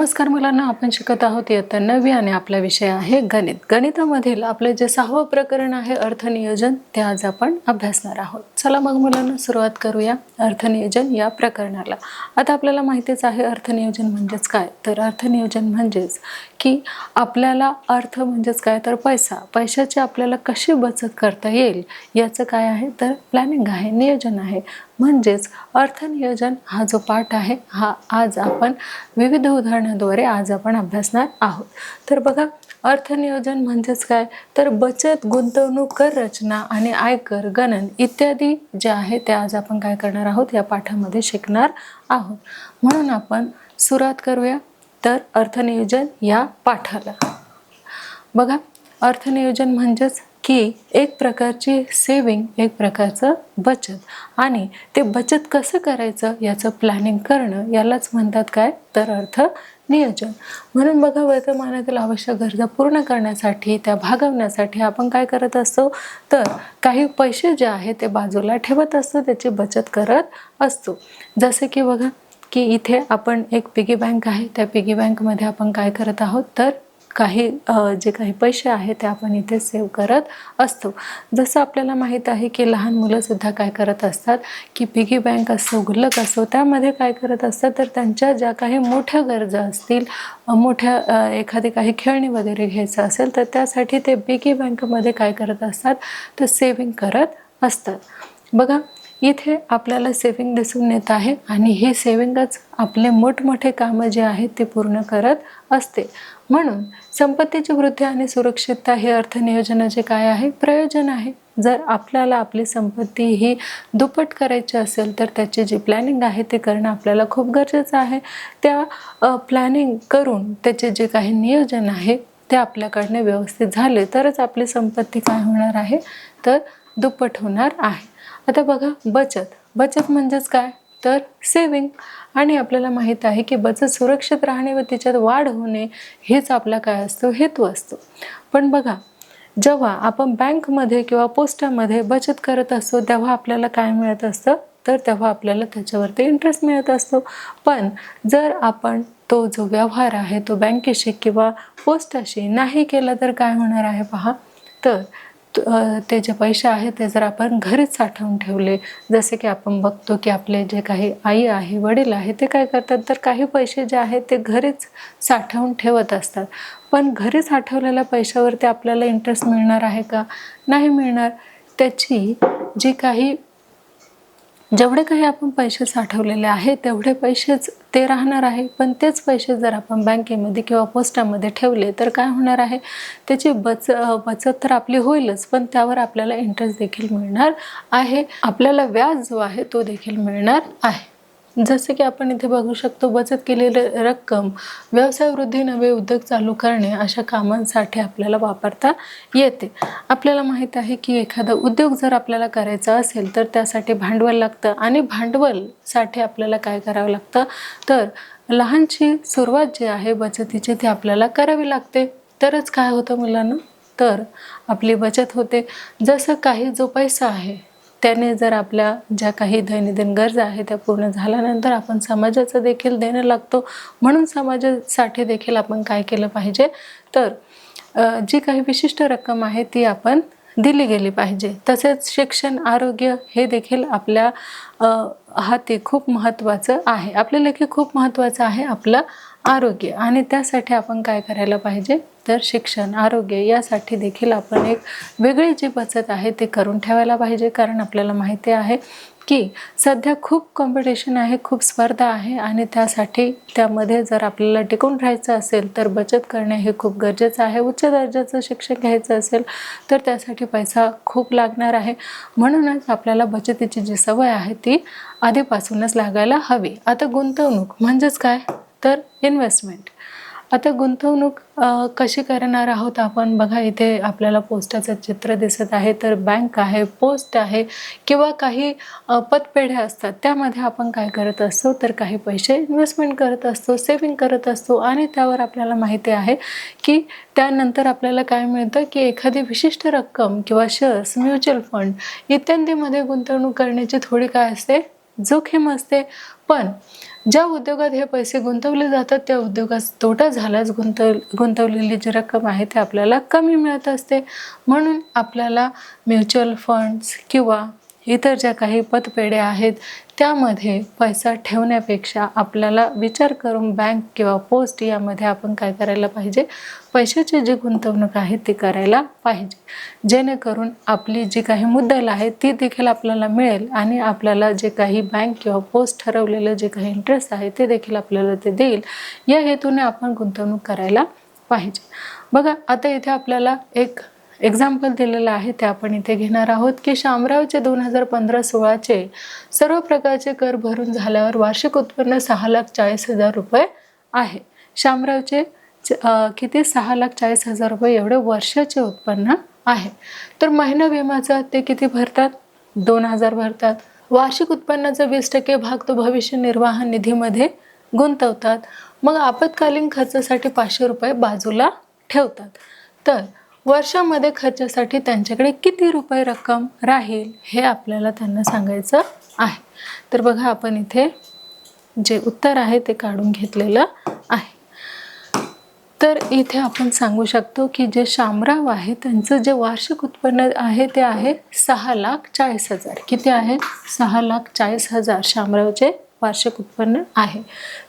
नमस्कार मुलांना, आपण शिकत आहोत इयत्ता 9वी आणि आपला विषय आहे गणित. गणितामधील आपले जे 6वं प्रकरण आहे अर्थनियोजन, ते आज आपण अभ्यासणार आहोत. चला मग मुलांना सुरुवात करूया अर्थनियोजन या प्रकरणाला. आता आपल्याला माहितीच आहे अर्थनियोजन म्हणजेच काय. तर अर्थनियोजन म्हणजेच की आपल्याला अर्थ म्हणजेच काय तर पैशाची आपल्याला कशी बचत करता येईल याचं काय आहे तर प्लॅनिंग आहे, नियोजन आहे. म्हणजेच अर्थनियोजन हा जो पाठ आहे हा आज आपण विविध उदाहरणाद्वारे आज आपण अभ्यासणार आहोत. तर बघा, अर्थनियोजन म्हणजेच काय तर बचत, गुंतवणूक, कर रचना आणि आयकर गणन इत्यादी जे आहे ते आज आपण काय करणार आहोत या पाठामध्ये शिकणार आहोत. म्हणून आपण सुरुवात करूया तर अर्थनियोजन या पाठाला. बघा, अर्थनियोजन म्हणजेच की एक प्रकारची सेविंग, एक प्रकारचं बचत आणि ते बचत कसं करायचं याचं प्लॅनिंग करणं यालाच म्हणतात काय तर अर्थनियोजन. म्हणून बघा, वर्तमानातील आवश्यक गरजा पूर्ण करण्यासाठी, त्या भागवण्यासाठी आपण काय करत असतो तर काही पैसे जे आहे ते बाजूला ठेवत असतो, त्याची बचत करत असतो. जसे की बघा की इथे आपण एक पिगी बँक आहे, त्या पिगी बँकमध्ये आपण काय करत आहोत तर काही जे काही पैसे आहेत ते आपण इथे सेव्ह करत असतो. जसं आपल्याला माहीत आहे की लहान मुलंसुद्धा काय करत असतात की पिगी बँक असो, गुल्लक असो, त्यामध्ये काय करत असतात तर त्यांच्या ज्या काही मोठ्या गरजा असतील, मोठ्या एखादी काही खेळणी वगैरे घ्यायचं असेल तर त्यासाठी ते पिगी बँकमध्ये काय करत असतात तर सेविंग करत असतात. बघा, इथे आपल्याला सेविंग दिसून येत आहे आणि ही सेविंगच आपले मोठमोठे कामं जे आहेत ते पूर्ण करत असते. म्हणून संपत्तीची वृद्धी आणि सुरक्षितता हे अर्थनियोजनाचे काय आहे प्रयोजन आहे. जर आपल्याला आपली संपत्ती ही दुप्पट करायची असेल तर त्याची जी प्लॅनिंग आहे ते करणं आपल्याला खूप गरजेचं आहे. त्या प्लॅनिंग करून त्याचे जे काही नियोजन आहे ते आपल्याकडनं व्यवस्थित झाले तरच आपली संपत्ती काय होणार आहे तर दुप्पट होणार आहे. आता बघा, बचत म्हणजेच काय तर सेविंग. आणि आपल्याला माहीत आहे की बचत सुरक्षित राहणे व तिच्यात वाढ होणे हेच आपला काय असतो हेतू असतो. पण बघा, जेव्हा आपण बँकमध्ये किंवा पोस्टामध्ये बचत करत असतो तेव्हा आपल्याला काय मिळत असतं तर तेव्हा आपल्याला त्याच्यावरती इंटरेस्ट मिळत असतो. पण जर आपण तो जो व्यवहार आहे तो बँकेशी किंवा पोस्टाशी नाही केला तर काय होणार आहे पहा तर ते जे पैसे आहेत ते जर आपण घरीच साठवून ठेवले, जसे की आपण बघतो की आपले जे काही आई आहे, वडील आहे ते काय करतात तर काही पैसे जे आहेत ते घरीच साठवून ठेवत असतात. पण घरी साठवलेल्या पैशावरती आपल्याला इंटरेस्ट मिळणार आहे का? नाही मिळणार. त्याची जी काही जेवढे काही आपण पैसे साठवलेले आहेत तेवढे पैसेच ते राहणार आहे. पण तेच पैसे जर आपण बँकेमध्ये किंवा पोस्टामध्ये ठेवले तर काय होणार आहे त्याची बचत तर आपली होईलच, पण त्यावर आपल्याला इंटरेस्ट देखील मिळणार आहे. आपल्याला व्याज जो आहे तो देखील मिळणार आहे. जसे की आपण इथे बघू शकतो, बचत केलेली रक्कम व्यवसाय वृद्धी, नवे उद्योग चालू करणे अशा कामांसाठी आपल्याला वापरता येते. आपल्याला माहीत आहे की एखादा उद्योग जर आपल्याला करायचा असेल तर त्यासाठी भांडवल लागतं आणि भांडवलसाठी आपल्याला काय करावं लागतं तर लहानशी सुरुवात जी आहे बचतीची ती आपल्याला करावी लागते. तरच काय होतं मुलांना तर आपली बचत होते. जसं काही जो पैसा आहे त्याने जर आपल्या ज्या काही दैनंदिन गरजा आहेत त्या पूर्ण झाल्यानंतर आपण समाजाचं देखील देणं लागतो. म्हणून समाजासाठी देखील आपण काय केलं पाहिजे तर जी काही विशिष्ट रक्कम आहे ती आपण दिली गेली पाहिजे. तसेच शिक्षण, आरोग्य हे देखील आपल्या हाती खूप महत्त्वाचं आहे. आपल्या लेखी खूप महत्त्वाचं आहे आपलं आरोग्य आणि त्यासाठी आपण काय करायला पाहिजे तर शिक्षण, आरोग्य यासाठी देखील आपण एक वेगळी जी बचत आहे ते करून ठेवायला पाहिजे. कारण आपल्याला माहिती आहे की सध्या खूप कॉम्पिटिशन आहे, खूप स्पर्धा आहे आणि त्यामध्ये जर आपल्याला टिकून राहायचं असेल तर बचत करणे हे खूप गरजेचं आहे. उच्च दर्जाचं शिक्षण घ्यायचं असेल तर त्यासाठी पैसा खूप लागणार आहे. म्हणूनच आपल्याला बचतीची जी सवय आहे ती आधीपासूनच लागायला हवी. आता गुंतवणूक म्हणजेच काय तर इन्व्हेस्टमेंट. आता गुंतवणूक कशी करणार आहोत आपण. बघा, इथे आपल्याला पोस्टाचं चित्र दिसत आहे. तर बँक आहे, पोस्ट आहे किंवा काही पतपेढ्या असतात त्यामध्ये आपण काय करत असतो तर काही पैसे इन्व्हेस्टमेंट करत असतो, सेविंग करत असतो आणि त्यावर आपल्याला माहिती आहे की त्यानंतर आपल्याला काय मिळतं की एखादी विशिष्ट रक्कम किंवा शेअर्स, म्युच्युअल फंड इत्यादीमध्ये गुंतवणूक करण्याची थोडी काय असते जोखीम असते. पण ज्या उद्योगात हे पैसे गुंतवले जातात त्या उद्योगात तोटा झाल्यास गुंतवलेली जी रक्कम आहे ते आपल्याला कमी मिळत असते. म्हणून आपल्याला म्युच्युअल फंड्स किंवा इतर ज्या काही पतपेढ्या आहेत त्यामध्ये पैसा ठेवण्यापेक्षा आपल्याला विचार करून बँक किंवा पोस्ट यामध्ये आपण काय करायला पाहिजे, पैशाची जी गुंतवणूक आहे ती करायला पाहिजे, जेणेकरून आपली जी काही मुद्दल आहे ती देखील आपल्याला मिळेल आणि आपल्याला जे काही बँक किंवा पोस्ट ठरवलेलं जे काही इंटरेस्ट आहे ते देखील आपल्याला ते देईल. या हेतूने आपण गुंतवणूक करायला पाहिजे. बघा, आता इथे आपल्याला एक एक्झाम्पल दिलेलं आहे ते आपण इथे घेणार आहोत की शामरावचे 2015-16चे सर्व प्रकारचे कर भरून झाल्यावर वार्षिक उत्पन्न 6,40,000 रुपये आहे. शामरावचे किती 6,40,000 रुपये एवढे वर्षाचे उत्पन्न आहे. तर महिना विम्याचा ते किती भरतात, 2,000 भरतात. वार्षिक उत्पन्नाचा 20% भाग तो भविष्य निर्वाह निधीमध्ये गुंतवतात. मग आपत्कालीन खर्चासाठी 500 रुपये बाजूला ठेवतात. तर वर्षामध्ये खर्चासाठी त्यांच्याकडे किती रुपये रक्कम राहील हे आपल्याला त्यांना सांगायचं आहे. तर बघा, आपण इथे जे उत्तर आहे ते काढून घेतलेलं आहे. तर इथे आपण सांगू शकतो की जे शामराव आहे त्यांचं जे वार्षिक उत्पन्न आहे ते आहे 6,40,000. किती आहे, 6,40,000 शामरावचे वार्षिक उत्पन्न आहे.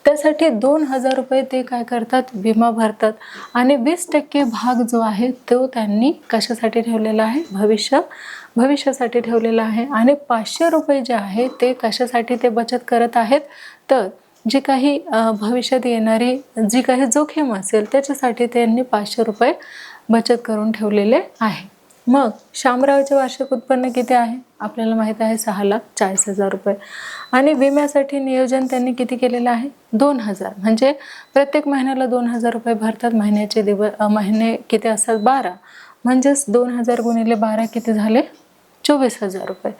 त्यासाठी 2,000 रुपये ते काय करतात, विमा भरतात आणि 20% भाग जो आहे तो त्यांनी कशासाठी ठेवलेला आहे, भविष्यासाठी ठेवलेला आहे. आणि 500 रुपये जे आहे ते कशासाठी ते बचत करत आहेत, तर जी काही भविष्यात येणारी जी काही जोखीम असेल त्याच्यासाठी त्यांनी 500 रुपये बचत करून ठेवलेले आहे. मग शामरावचे वार्षिक उत्पन्न किती आहे, आपल्याला माहीत आहे 6,40,000 रुपये. आणि विम्यासाठी नियोजन त्यांनी किती केलेलं आहे, 2,000. म्हणजे प्रत्येक महिन्याला 2,000 रुपये भरतात. महिने किती असतात, 12. म्हणजेच 2,000 गुणिले 12 किती झाले, 24,000 रुपये.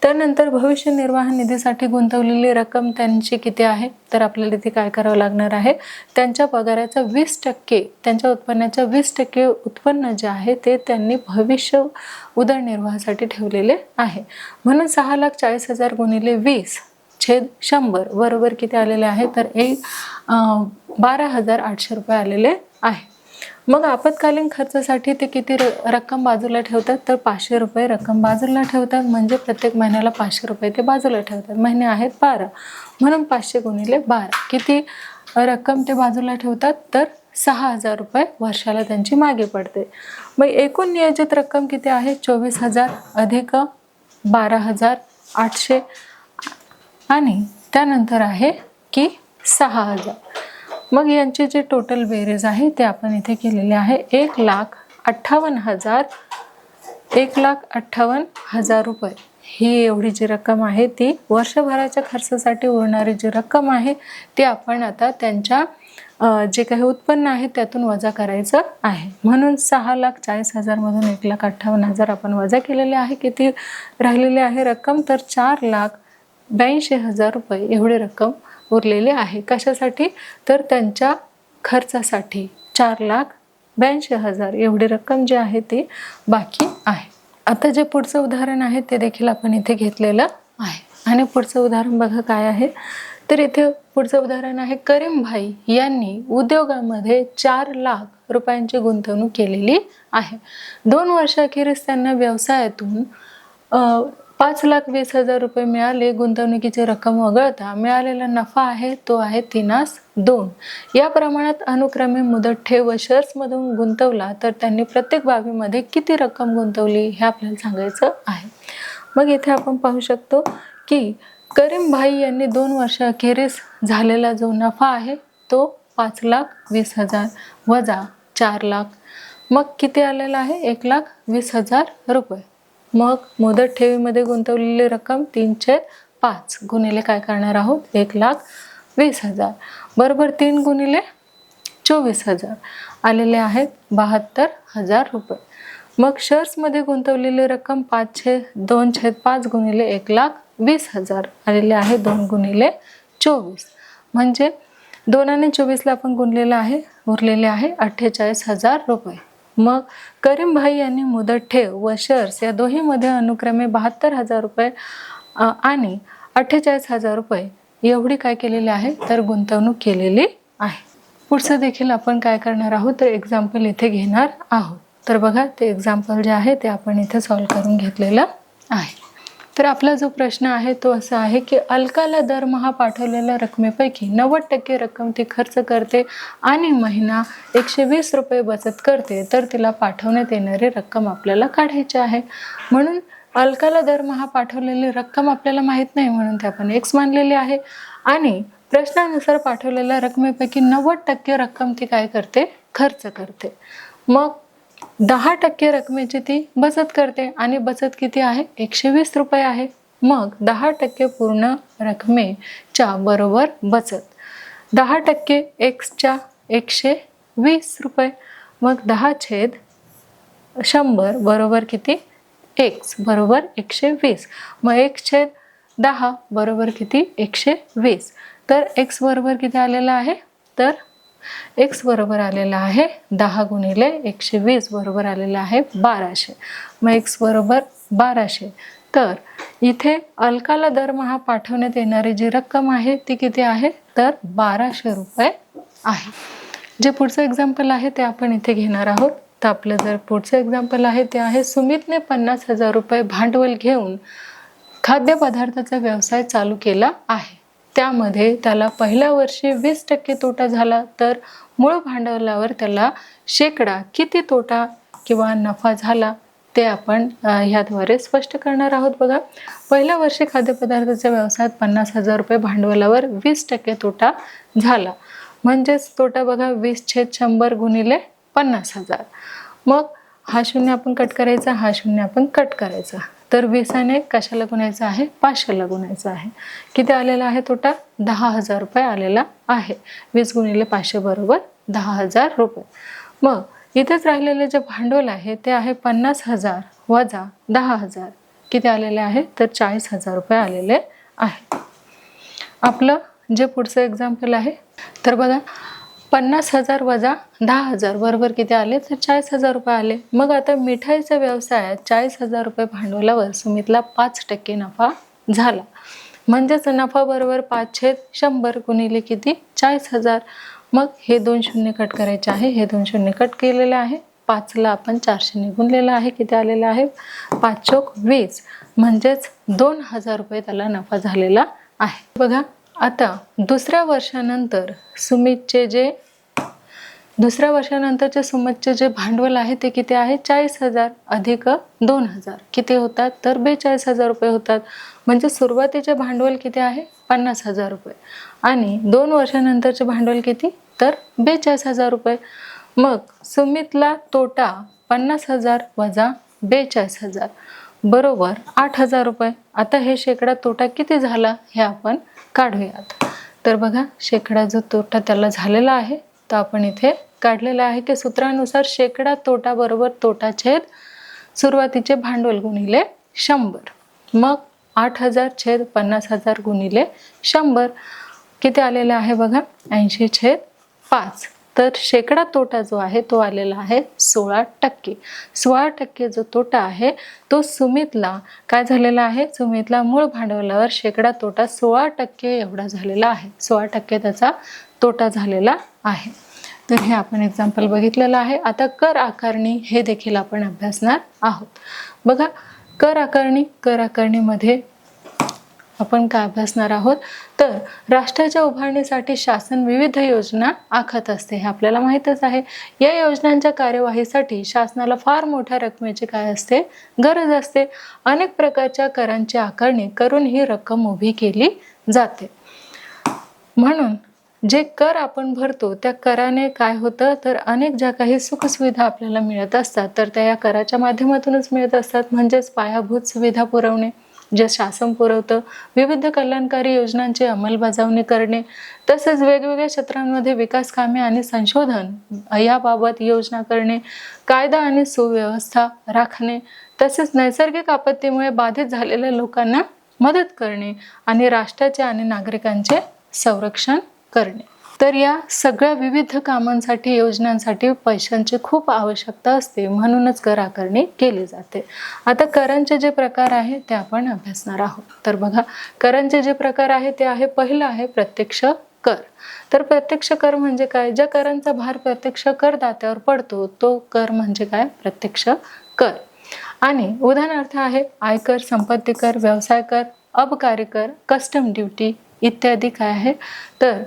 त्यानंतर भविष्य निर्वाह निधीसाठी गुंतवलेली रक्कम त्यांची किती आहे, तर आपल्याला ती काय करावं लागणार आहे, त्यांच्या पगाराचा 20%, त्यांच्या उत्पन्नाच्या 20% उत्पन्न जे आहे ते त्यांनी भविष्य उदरनिर्वाहासाठी ठेवलेले आहे. म्हणून 6,40,000 गुणिले 20/100 बरोबर किती आलेले आहे, तर 12,800 रुपये आलेले आहे. मग आपत्कालीन खर्चासाठी ते किती रक्कम बाजूला ठेवतात, तर 500 रुपये रक्कम बाजूला ठेवतात. म्हणजे प्रत्येक महिन्याला 500 रुपये ते बाजूला ठेवतात. महिने आहेत 12, म्हणून 500 गुणिले 12 किती रक्कम ते बाजूला ठेवतात, तर 6,000 रुपये वर्षाला त्यांची मागे पडते. मग एकूण नियोजित रक्कम किती आहे, 24,000 अधिक 12,800 आणि त्यानंतर आहे की 6,000. मग यांची जे टोटल बेरीज आहे ते आपण इथे केलेले आहे. 1,58,000 रुपये ही एवढी जी रक्कम आहे ती वर्षभराच्या खर्चासाठी उरणारी जी रक्कम आहे ती आपण आता त्यांच्या जे काही उत्पन्न आहे त्यातून वजा करायचं आहे. म्हणून 6,40,000 मधून 1,58,000 आपण वजा केलेले आहे. किती राहिलेली आहे रक्कम, तर 4,82,000 रुपये एवढी रक्कम उरलेले आहे. कशासाठी, तर त्यांच्या खर्चासाठी 4,82,000 एवढी रक्कम जी आहे ती बाकी आहे. आता जे पुढचं उदाहरण आहे ते देखील आपण इथे घेतलेलं आहे. आणि पुढचं उदाहरण बघा काय आहे, तर इथे पुढचं उदाहरण आहे, करीम भाई यांनी उद्योगामध्ये 4,00,000 रुपयांची गुंतवणूक केलेली आहे. 2 वर्षाखेरीस त्यांना व्यवसायातून 5,20,000 रुपये मिळाले. गुंतवणुकीची रक्कम वगळता मिळालेला नफा आहे तो आहे 3,2. या प्रमाणात अनुक्रमे मुदत ठेव व शेअर्समधून गुंतवला तर त्यांनी प्रत्येक बाबीमध्ये किती रक्कम गुंतवली हे आपल्याला सांगायचं आहे. मग इथे आपण पाहू शकतो की करीम भाई यांनी 2 वर्षाखेरीस झालेला जो नफा आहे तो 5,20,000 वजा 4,00,000 मग किती आलेला आहे, 1,20,000 रुपये. मग मुदत ठेवीमध्ये गुंतवलेली रक्कम 3/5 गुणिले काय करणार आहोत, 1,20,000 बरोबर 3 गुणिले 24,000 आलेले आहेत 72,000 रुपये. मग शेअर्समध्ये गुंतवलेली रक्कम 2/5 गुणिले 1,20,000 आलेले आहे 2 गुणिले 24 म्हणजे 2 आणि 24ला आपण गुणलेलं आहे, उरलेले आहे 48,000 रुपये. मग करीम भाई यांनी मुदत ठेव व शेअर्स या दोन्हीमध्ये अनुक्रमे 72,000 रुपये आणि 48,000 रुपये एवढी काय केलेली आहे तर गुंतवणूक केलेली आहे. पुढचं देखील आपण काय करणार आहोत तर एक्झाम्पल इथे घेणार आहोत. तर बघा ते एक्झाम्पल जे आहे ते आपण इथे सॉल्व्ह करून घेतलेलं आहे. तर आपला जो प्रश्न आहे तो असा आहे की अलकाला दरमहा पाठवलेल्या रकमेपैकी 90% रक्कम ती खर्च करते आणि महिना 120 रुपये बचत करते, तर तिला पाठवण्यात येणारी रक्कम आपल्याला काढायची आहे. म्हणून अलकाला दरमहा पाठवलेली रक्कम आपल्याला माहीत नाही म्हणून ते आपण x मानलेली आहे आणि प्रश्नानुसार पाठवलेल्या रकमेपैकी 90% रक्कम ती काय करते खर्च करते. मग 10% रकमेची ती बचत करते आणि बचत किती आहे 120 रुपये आहे. मग 10% पूर्ण रकमेच्या बरोबर बचत 10% x च्या 120 रुपये. मग 10/100 बरोबर किती x बरोबर 120. मग 1/10 बरोबर किती 120. तर x बरोबर किती आलेला आहे तर x बरोबर आलेला आहे 10 गुणिले 120 बरोबर आलेला आहे 1200. मग x बरोबर 1200. तर इथे अलकाला दरमहा पाठवण्यात येणारी जी रक्कम आहे ती किती आहे तर 1200 रुपये आहे. जे पुढचं एक्झाम्पल आहे ते आपण इथे घेणार आहोत. तर आपलं जर पुढचं एक्झाम्पल आहे ते आहे सुमितने 50,000 रुपये भांडवल घेऊन खाद्यपदार्थाचा व्यवसाय चालू केला आहे. त्यामध्ये त्याला पहिल्या वर्षी 20% तोटा झाला, तर मूळ भांडवलावर त्याला शेकडा किती तोटा किंवा नफा झाला ते आपण ह्याद्वारे स्पष्ट करणार आहोत. बघा पहिल्या वर्षी खाद्यपदार्थाच्या व्यवसायात 50,000 रुपये भांडवलावर 20% तोटा झाला. म्हणजेच तोटा बघा 20/100 गुणिले 50,000. मग हा शून्य आपण कट करायचा, हा शून्य आपण कट करायचा. तर 20ने कशाला गुणायचं आहे 500ला गुणायचं आहे. किती आलेला आहे तोटा 10,000 रुपये आलेला आहे. 20 गुणिले 500 बरोबर 10,000 रुपये. मग इथेच राहिलेले जे भांडवल आहे ते आहे 50,000 वजा 10,000. किती आलेले आहे तर 40,000 रुपये आलेले आहे. आपलं जे पुढचं एक्झाम्पल आहे तर बघा 50,000 वजा 10,000 बरोबर किती आले तर 40,000 रुपये आले. मग आता मिठाईच्या व्यवसायात 40,000 रुपये भांडवलावर सुमितला 5% नफा झाला. म्हणजेच नफा बरोबर 5/100 गुणिले किती 40,000. मग हे 2 शून्य कट करायचे आहे, हे 2 शून्य कट केलेले आहे. 5ला आपण 400ने गुणलेलं आहे. किती आलेलं आहे 5×20 म्हणजेच 2,000 रुपये त्याला नफा झालेला आहे. बघा आता दुसऱ्या वर्षानंतरचे सुमितचे जे भांडवल आहे ते किती आहे 40,000 अधिक 2,000 किती होतात तर 42,000 रुपये होतात. म्हणजे सुरुवातीचे भांडवल किती आहे 50,000 रुपये आणि 2 वर्षानंतरचे भांडवल किती तर 42,000 रुपये. मग सुमितला तोटा 50,000 वजा 42,000 बरोबर 8,000 रुपये. आता हे शेकडा तोटा किती झाला हे आपण काढूयात. तर बघा शेकडा जो तोटा त्याला झालेला आहे तर आपण इथे काढलेला आहे की सूत्रानुसार शेकडा तोटा बरोबर तोटा छेद सुरुवातीचे भांडवल गुणिले 100. मग 8,000 छेद 50,000 गुणिले 100 किती आलेला आहे बघा 80/5. तर शेकडा तोटा जो आहे तो आलेला आहे 16%. 16% जो तोटा आहे तो सुमितला काय झालेला आहे सुमितला मूळ भांडवलावर शेकडा तोटा 16% एवढा झालेला आहे. 16% त्याचा तोटा झालेला आहे. तर हे आपण एक्झाम्पल बघितलेलं आहे. आता कर आकारणी हे देखील आपण अभ्यासणार आहोत. बघा कर आकारणीमध्ये आपण काय अभ्यासणार आहोत तर राष्ट्राच्या उभारणीसाठी शासन विविध योजना आखत असते हे आपल्याला माहीतच आहे. या योजनांच्या कार्यवाहीसाठी शासनाला फार मोठ्या रकमेची काय असते गरज असते. अनेक प्रकारच्या करांची आकारणी करून ही रक्कम उभी केली जाते. म्हणून जे कर आपण भरतो त्या कराने काय होतं तर अनेक ज्या काही सुखसुविधा आपल्याला मिळत असतात तर त्या या कराच्या माध्यमातूनच मिळत असतात. म्हणजेच पायाभूत सुविधा पुरवणे जे शासन पुरवतं, विविध कल्याणकारी योजनांची अंमलबजावणी करणे, तसेच वेगवेगळ्या क्षेत्रांमध्ये विकास कामे आणि संशोधन याबाबत योजना करणे, कायदा आणि सुव्यवस्था राखणे, तसेच नैसर्गिक आपत्तीमुळे बाधित झालेल्या लोकांना मदत करणे आणि राष्ट्राचे आणि नागरिकांचे संरक्षण करणे. तर या सगळ्या विविध कामांसाठी, योजनांसाठी पैशांची खूप आवश्यकता असते, म्हणूनच कर आकारणी केली जाते. आता करांचे जे प्रकार आहे ते आपण अभ्यासणार आहोत. तर बघा, करांचे जे प्रकार आहे ते आहे, पहिलं आहे प्रत्यक्ष कर. तर प्रत्यक्ष कर म्हणजे काय? ज्या करांचा भार प्रत्यक्ष करदात्यावर पडतो तो कर म्हणजे काय? प्रत्यक्ष कर. आणि उदाहरणार्थ आहे आयकर, संपत्ती कर, व्यवसाय कर, अबकारी कर, कस्टम ड्युटी इत्यादी काय आहे? तर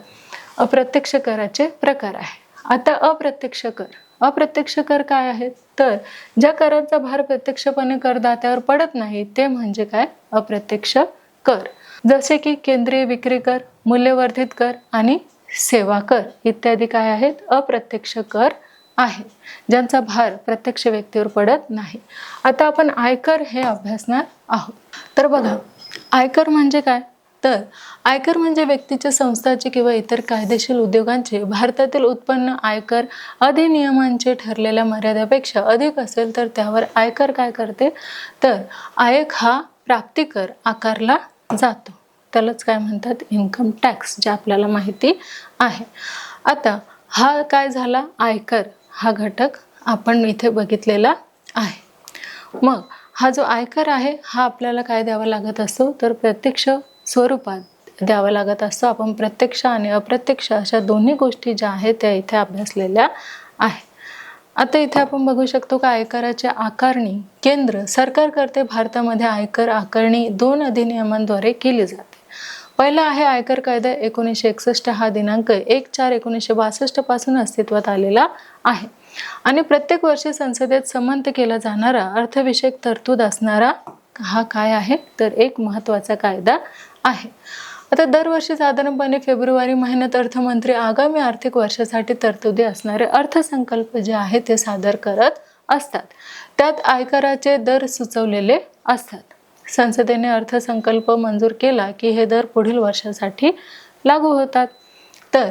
अप्रत्यक्ष कराचे प्रकार आहे. आता अप्रत्यक्ष कर काय आहे? तर ज्या कराचा भार प्रत्यक्षपणे करदात्यावर पडत नाही ते म्हणजे काय? अप्रत्यक्ष कर. जसे की केंद्रीय विक्री कर, मूल्यवर्धित कर आणि सेवा कर इत्यादी काय आहेत? अप्रत्यक्ष कर आहे, ज्यांचा भार प्रत्यक्ष व्यक्तीवर पडत नाही. आता आपण आयकर हे अभ्यासणार आहोत. तर बघा, आयकर म्हणजे काय? तर आयकर म्हणजे व्यक्तीच्या, संस्थाचे किंवा इतर कायदेशीर उद्योगांचे भारतातील उत्पन्न आयकर अधिनियमांचे ठरलेल्या मर्यादेपेक्षा अधिक असेल तर त्यावर आयकर काय करते? तर आयक हा प्राप्तिकर आकारला जातो. त्यालाच काय म्हणतात? इन्कम टॅक्स, जे आपल्याला माहिती आहे. आता हा काय झाला? आयकर हा घटक आपण इथे बघितलेला आहे. मग हा जो आयकर आहे हा आपल्याला काय द्यावा लागत असतो? तर प्रत्यक्ष स्वरूपात द्यावा लागत असतो. आपण प्रत्यक्ष आणि अप्रत्यक्ष अशा दोन्ही गोष्टी ज्या आहेत त्या इथे अभ्यासलेल्या आहे. आता इथे आपण बघू शकतो की आयकराची आकारणी केंद्र सरकार करते. भारतामध्ये आयकर आकारणी 2 अधिनियमांद्वारे केली जाते. पहिला आहे आयकर कायदा 1961. हा दिनांक 1/4/1962 पासून अस्तित्वात आलेला आहे आणि प्रत्येक वर्षी संसदेत संमत केला जाणारा अर्थविषयक तरतूद असणारा हा काय आहे? तर एक महत्त्वाचा कायदा आहे. आता दरवर्षी साधारणपणे फेब्रुवारी महिन्यात अर्थमंत्री आगामी आर्थिक वर्षासाठी तरतुदी असणारे अर्थसंकल्प जे आहे ते सादर करत असतात. त्यात आयकराचे दर सुचवलेले असतात. संसदेने अर्थसंकल्प मंजूर केला की हे दर पुढील वर्षासाठी लागू होतात. तर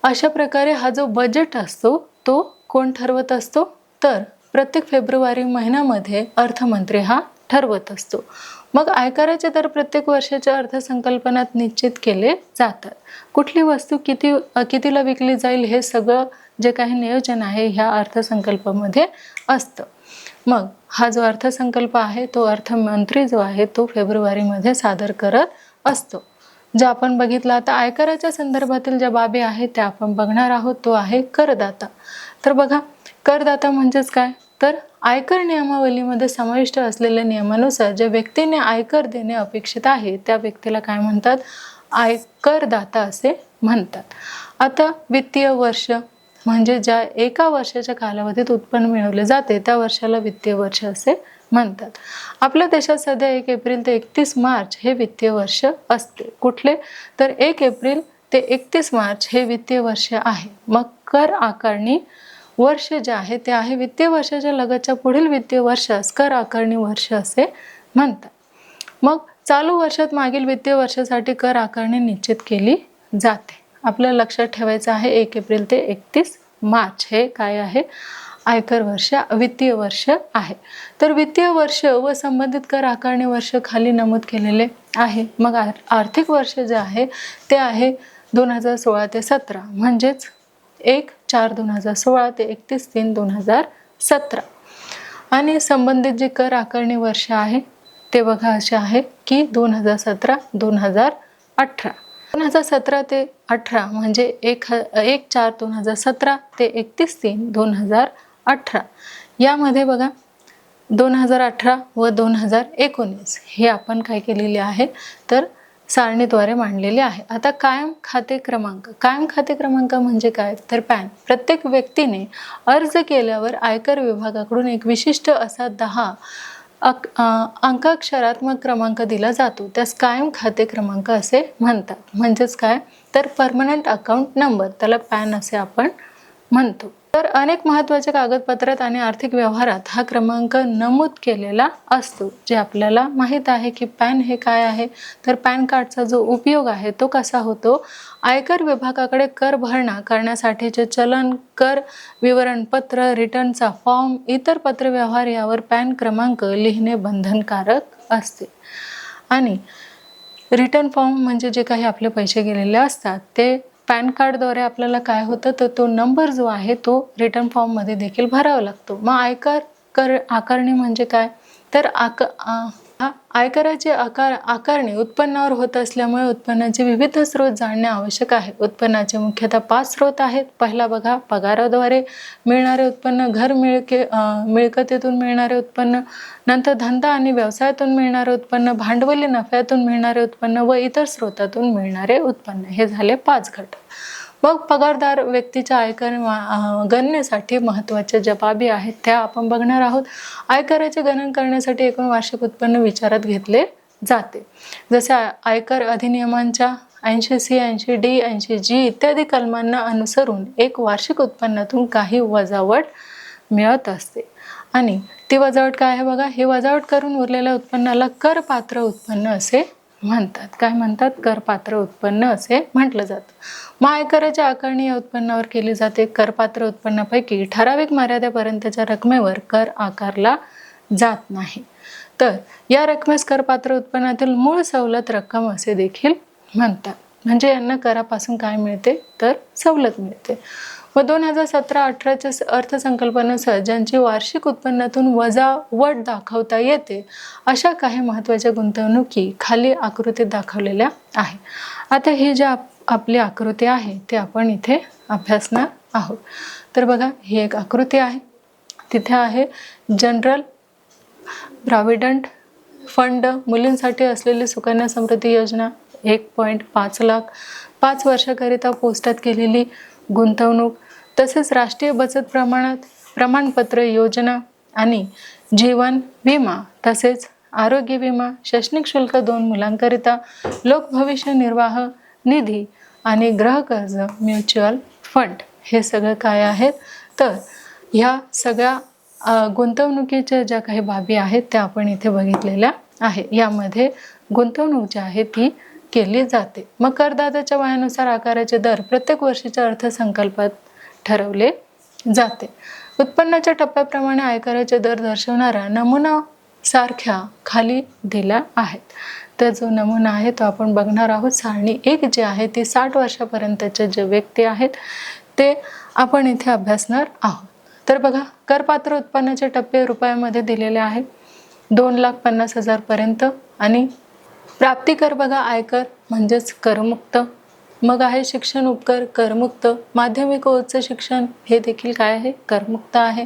अशा प्रकारे हा जो बजेट असतो तो कोण ठरवत असतो? तर प्रत्येक फेब्रुवारी महिन्यामध्ये अर्थमंत्री हा ठरवत असतो. मग आयकराचे दर प्रत्येक वर्षाच्या अर्थसंकल्पनात निश्चित केले जातात. कुठली वस्तू कितीला विकली जाईल हे सगळं जे काही नियोजन आहे ह्या अर्थसंकल्पामध्ये असतं. मग हा जो अर्थसंकल्प आहे तो अर्थमंत्री जो आहे तो फेब्रुवारीमध्ये सादर करत असतो. जे आपण बघितलं, आता आयकराच्या संदर्भातील ज्या बाबी आहेत त्या आपण बघणार आहोत. तो आहे करदाता. तर बघा, करदाता म्हणजेच काय? तर आयकर नियमावलीमध्ये समाविष्ट असलेल्या नियमानुसार ज्या व्यक्तीने आयकर देणे अपेक्षित आहे त्या व्यक्तीला काय म्हणतात? आयकरदाता असे म्हणतात. आता वित्तीय वर्ष म्हणजे ज्या एका वर्षाच्या कालावधीत उत्पन्न मिळवले जाते त्या वर्षाला वित्तीय वर्ष असे म्हणतात. आपल्या देशात सध्या 1 एप्रिल ते 31 मार्च हे वित्तीय वर्ष असते. कुठले? तर 1 एप्रिल ते 31 मार्च हे वित्तीय वर्ष आहे. मग कर आकारणी वर्ष जे आहे ते आहे वित्तीय वर्षाच्या लगतच्या पुढील वित्तीय वर्षास कर आकारणी वर्ष असे म्हणतात. मग चालू वर्षात मागील वित्तीय वर्षासाठी कर आकारणी निश्चित केली जाते. आपल्याला लक्षात ठेवायचं आहे 1 एप्रिल ते 31 मार्च हे काय आहे? आयकर वर्ष, वित्तीय वर्ष आहे. तर वित्तीय वर्ष व संबंधित कर आकारणी वर्ष खाली नमूद केलेले आहे. मग आर्थिक वर्ष जे आहे ते आहे 2016 ते 17, म्हणजेच 1/4/2016 ते 31/3/2017. आणि संबंधित जे कर आकारणी वर्ष आहे ते बघा असे आहे की 2017-2018. 2017 ते 18 म्हणजे 1/4/2017 ते 31/3/2018. यामध्ये बघा 2018 व 2019 हे आपण काय केलेले आहे? तर सारणीद्वारे मांडलेले आहे. आता कायम खाते क्रमांक. कायम खाते क्रमांक म्हणजे काय? तर पॅन. प्रत्येक व्यक्तीने अर्ज केल्यावर आयकर विभागाकडून एक विशिष्ट असा 10 अंकाक्षरात्मक क्रमांक दिला जातो. त्यास कायम खाते क्रमांक असे म्हणतात. म्हणजेच काय? तर परमनंट अकाउंट नंबर, त्याला पॅन असे आपण म्हणतो. तर अनेक महत्त्वाच्या कागदपत्रात आणि आर्थिक व्यवहारात हा क्रमांक नमूद केलेला असतो. जे आपल्याला माहीत आहे की पॅन हे काय आहे? तर पॅन कार्डचा जो उपयोग आहे तो कसा होतो? आयकर विभागाकडे कर भरणा करण्यासाठीचे चलन, कर विवरणपत्र, रिटर्नचा फॉर्म, इतर पत्रव्यवहार यावर पॅन क्रमांक लिहिणे बंधनकारक असते. आणि रिटर्न फॉर्म म्हणजे जे काही आपले पैसे गेलेले असतात ते पॅन कार्डद्वारे आपल्याला काय होतं तर तो नंबर जो आहे तो रिटर्न फॉर्ममध्ये देखील भरावा लागतो. मग आयकर आकारणी म्हणजे काय तर आयकराची आकारणी उत्पन्नावर होत असल्यामुळे उत्पन्नाचे विविध स्रोत जाणणे आवश्यक आहे. उत्पन्नाचे मुख्यतः 5 स्रोत आहेत. पहिला बघा, पगाराद्वारे मिळणारे उत्पन्न, मिळकतीतून मिळणारे उत्पन्न, नंतर धंदा आणि व्यवसायातून मिळणारे उत्पन्न, भांडवली नफ्यातून मिळणारे उत्पन्न व इतर स्रोतातून मिळणारे उत्पन्न. हे झाले 5 घटक. मग पगारदार व्यक्तीच्या आयकर गणनेसाठी महत्त्वाच्या ज्या बाबी आहेत त्या आपण बघणार आहोत. आयकराचे गणन करण्यासाठी एकूण वार्षिक उत्पन्न विचारात घेतले जाते. जसे आयकर अधिनियमांच्या 80C, 80D, 80G इत्यादी कलमांना अनुसरून एक वार्षिक उत्पन्नातून काही वजावट मिळत असते आणि ती वजावट काय आहे बघा. हे वजावट करून उरलेल्या उत्पन्नाला करपात्र उत्पन्न असे म्हणतात. काय म्हणतात? करपात्र उत्पन्न असे म्हटलं जातं. मग आयकराची आकारणी या उत्पन्नावर केली जाते. करपात्र उत्पन्नापैकी ठराविक मर्यादेपर्यंतच्या रकमेवर कर आकारला जात नाही. तर या रकमेस करपात्र उत्पन्नातील मूळ सवलत रक्कम असे देखील म्हणतात. म्हणजे यांना करापासून काय मिळते तर सवलत मिळते. व 2017-18च्या अर्थसंकल्पानुसार ज्यांची वार्षिक उत्पन्नातून वजावट दाखवता येते अशा काही महत्त्वाच्या गुंतवणुकी खाली आकृतीत दाखवलेल्या आहे. आता ही जी आपली आकृती आहे ते आपण इथे अभ्यासणार आहोत. तर बघा, ही एक आकृती आहे. तिथे आहे जनरल प्रॉव्हिडंट फंड, मुलींसाठी असलेली सुकन्या समृद्धी योजना 1.5 लाख, 5 वर्षाकरिता पोस्टात केलेली गुंतवणूक, तसेच राष्ट्रीय बचत प्रमाणपत्र योजना आणि जीवन विमा, तसेच आरोग्य विमा, शैक्षणिक शुल्क 2 मुलांकरिता, लोक भविष्य निर्वाह निधी आणि गृह कर्ज म्युच्युअल फंड. हे सगळं काय आहेत तर ह्या सगळ्या गुंतवणुकीच्या ज्या काही बाबी आहेत त्या आपण इथे बघितलेल्या आहे. यामध्ये गुंतवणूक जी आहे ती केली जाते. मग करदात्याच्या वयानुसार आकाराचे दर प्रत्येक वर्षीच्या अर्थसंकल्पात ठरवले जाते. उत्पन्नाच्या टप्प्याप्रमाणे आयकराचे दर दर्शवणारा नमुना सारख्या खाली दिल्या आहेत. तर जो नमुना आहे तो आपण बघणार आहोत. सारणी 1 जी आहे ती 60 वर्षापर्यंतचे जे व्यक्ती आहेत ते आपण इथे अभ्यासणार आहोत. तर बघा, करपात्र उत्पन्नाचे टप्पे रुपयामध्ये दिलेले आहेत. 2,50,000 पर्यंत. आणि प्राप्तिकर बघा, आयकर म्हणजेच करमुक्त. मग आहे शिक्षण उपकर, करमुक्त. माध्यमिक व उच्च शिक्षण हे देखील काय आहे करमुक्त आहे.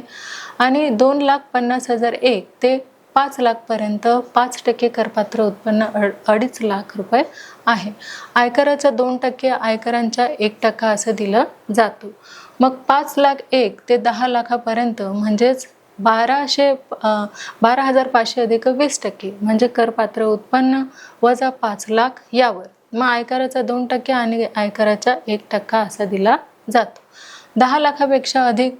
आणि 2,50,001 ते 5 लाख पर्यंत 5% करपात्र उत्पन्न 2.5 लाख रुपये आहे. आयकराच्या 2%, आयकरांच्या 1% असं दिलं जातं. मग 5,01,000 ते 10 लाखापर्यंत म्हणजेच 12,500 अधिक 20% म्हणजे करपात्र उत्पन्न वजा 5 लाख यावर मग आयकराचा 2% आणि आयकराचा 1% असा दिला जातो. 10 लाखापेक्षा अधिक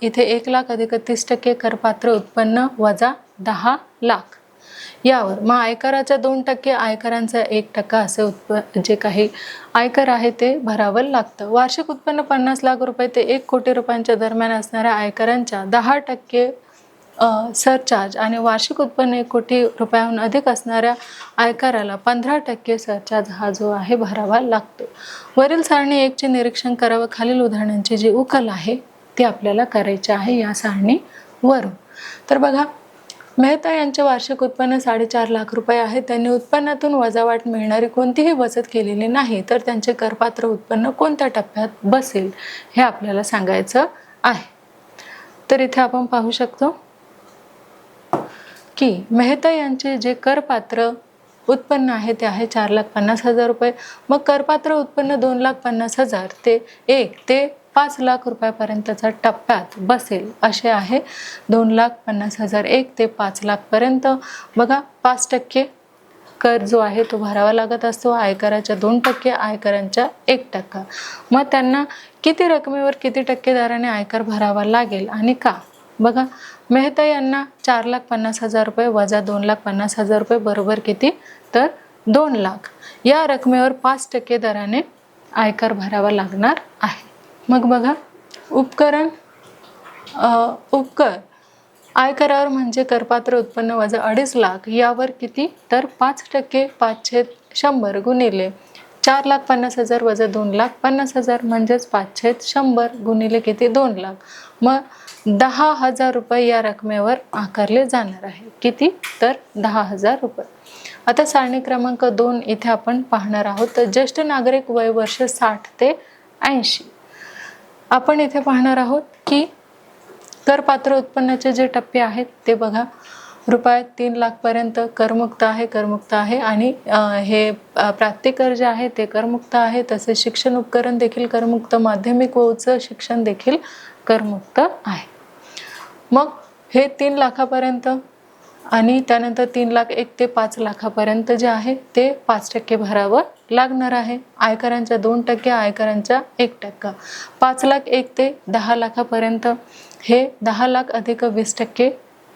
इथे 1 लाख अधिक 30% करपात्र उत्पन्न वजा 10 लाख यावर मग आयकराचा 2%, आयकरांचा 1% असे जे काही आयकर आहे ते भरावं लागतं. वार्षिक उत्पन्न 50 लाख रुपये ते 1 कोटी रुपयांच्या दरम्यान असणाऱ्या आयकरांच्या 10% सरचार्ज आणि वार्षिक उत्पन्न 1 कोटी रुपयांहून अधिक असणाऱ्या आयकराला 15% सरचार्ज हा जो आहे भरावा लागतो. वरील सारणी 1 चे निरीक्षण करावं. खालील उदाहरणांची जी उकल आहे ती आपल्याला करायची आहे या सारणीवरून. तर बघा, मेहता यांचे वार्षिक उत्पन्न 4.5 लाख रुपये आहे. त्यांनी उत्पन्नातून वजावाट मिळणारी कोणतीही बचत केलेली नाही, तर त्यांचे करपात्र उत्पन्न कोणत्या टप्प्यात बसेल हे आपल्याला सांगायचं आहे. तर इथे आपण पाहू शकतो की मेहता यांचे जे करपात्र उत्पन्न आहे ते आहे 4,50,000 रुपये. मग करपात्र उत्पन्न 2,50,000 ते 1 ते 5 लाख रुपयापर्यंतचा टप्प्यात बसेल असे आहे. 2,50,000 1 ते 5 लाख पर्यंत बघा 5% कर जो आहे तो भरावा लागत असतो. आयकराच्या 2%, आयकरांच्या 1%. मग त्यांना किती रकमेवर किती टक्के दराने आयकर भरावा लागेल आणि का? बघा, मेहता यांना 4,50,000 रुपये वजा 2,50,000 रुपये बरोबर किती तर 2 लाख या रकमेवर 5% दराने आयकर भरावा लागणार आहे. मग बघा, उपकर आयकरावर म्हणजे करपात्र उत्पन्न वजा 2.5 लाख यावर किती तर 5% 5/100 गुणिले 4,50,000 वजा 2,50,000 म्हणजेच 5/100 गुणिले किती 2 लाख. मग 10,000 रुपये या रकमेवर आकारले जाणार आहे. किती तर 10,000 रुपये. आता सारणी क्रमांक 2 इथे आपण पाहणार आहोत. तर ज्येष्ठ नागरिक वय वर्ष 60 ते 80. आपण इथे पाहणार आहोत की करपात्र उत्पन्नाचे जे टप्पे आहेत ते बघा. रुपये 3 लाख पर्यंत करमुक्त आहे आणि हे प्राप्तिक कर जे आहे ते करमुक्त आहे. तसेच शिक्षण उपकरण देखील करमुक्त, माध्यमिक व उच्च शिक्षण देखील करमुक्त आहे. मग हे 3 लाखापर्यंत आणि त्यानंतर 3,01,000 ते 5,00,000पर्यंत जे आहे ते 5% भरावं लागणार आहे. आयकरांच्या 2%, आयकरांच्या 1%. 5,01,000 ते 10,00,000पर्यंत हे 10 लाख अधिक 20%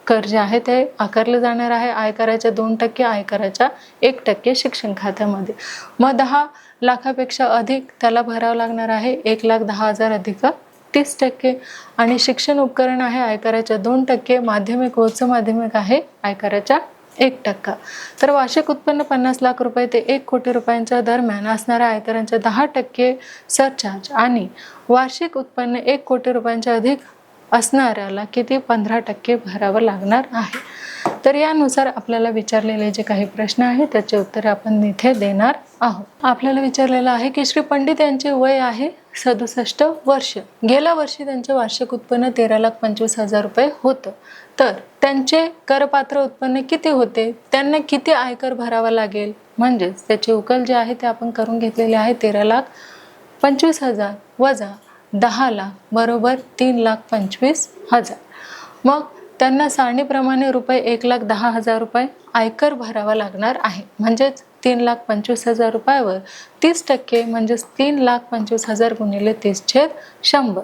कर जे आहे ते आकारले जाणार आहे. आयकराच्या 2%, आयकराच्या 1% शिक्षण खात्यामध्ये. मग 10 लाखापेक्षा अधिक त्याला भरावं लागणार आहे 1,10,000 अधिक 30% आणि शिक्षण उपकरण आहे आयकराच्या 2%, माध्यमिक व उच्च माध्यमिक आहे आयकराच्या 1%. तर वार्षिक उत्पन्न 50 लाख रुपये ते 1 कोटी रुपयांच्या दरम्यान असणाऱ्या आयकरांच्या 10% सरचार्ज आणि वार्षिक उत्पन्न 1 कोटी रुपयांच्या अधिक असणाऱ्याला किती 15% भरावं लागणार आहे. तर यानुसार आपल्याला विचारलेले जे काही प्रश्न आहेत त्याचे उत्तरे आपण इथे देणार आहोत. आपल्याला विचारलेलं आहे की श्री पंडित यांचे वय आहे 67 वर्ष. गेल्या वर्षी त्यांचे वार्षिक उत्पन्न 13,25,000 रुपये होतं. तर त्यांचे करपात्र उत्पन्न किती होते, त्यांना किती आयकर भरावा लागेल, म्हणजेच त्याचे उकल जे आहे ते आपण करून घेतलेले आहे. 13,25,000 वजा 10 लाख बरोबर 3,25,000. मग त्यांना सारणीप्रमाणे रुपये 1,10,000 रुपये आयकर भरावा लागणार आहे. म्हणजेच 3,25,000 रुपयावर 30% म्हणजेच 3,25,000 गुणिले 30/100.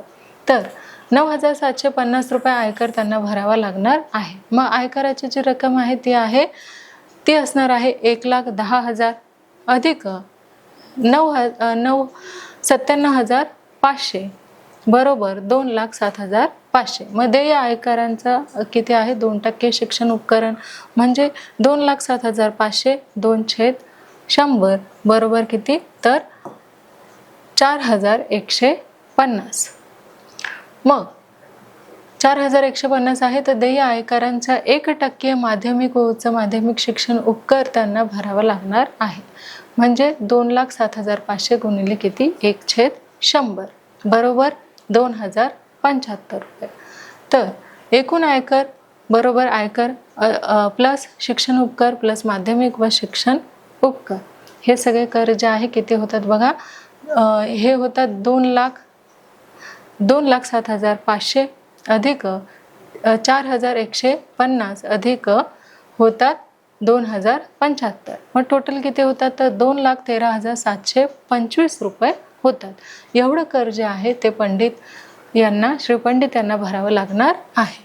तर 9,750 रुपये आयकर त्यांना भरावा लागणार आहे. मग आयकराची जी रक्कम आहे ती असणार आहे 1,10,000 अधिक 97,500 बरोबर 2,07,500. मध्ये या आयकरांचा किती आहे 2% शिक्षण उपकरण म्हणजे 2,07,500 2/100 बरोबर किती तर 4,150. मग 4,150 आहे. तर देय आयकरांचा 1% माध्यमिक व उच्च माध्यमिक शिक्षण उपकर त्यांना भरावं लागणार आहे. म्हणजे 2,07,500 गुणिले किती 1/100 बरोबर 2,075 रुपये. तर एकूण आयकर बरोबर आयकर प्लस शिक्षण उपकर प्लस माध्यमिक व शिक्षण उपकर हे सगळे कर जे आहे किती होतात बघा. हे होतात 2,07,500 अधिक 4,150 अधिक होतात 2,075. मग टोटल किती होतात तर 2,13,725 रुपये होतात. एवढं कर जे आहे ते श्री पंडित यांना भरावं लागणार आहे.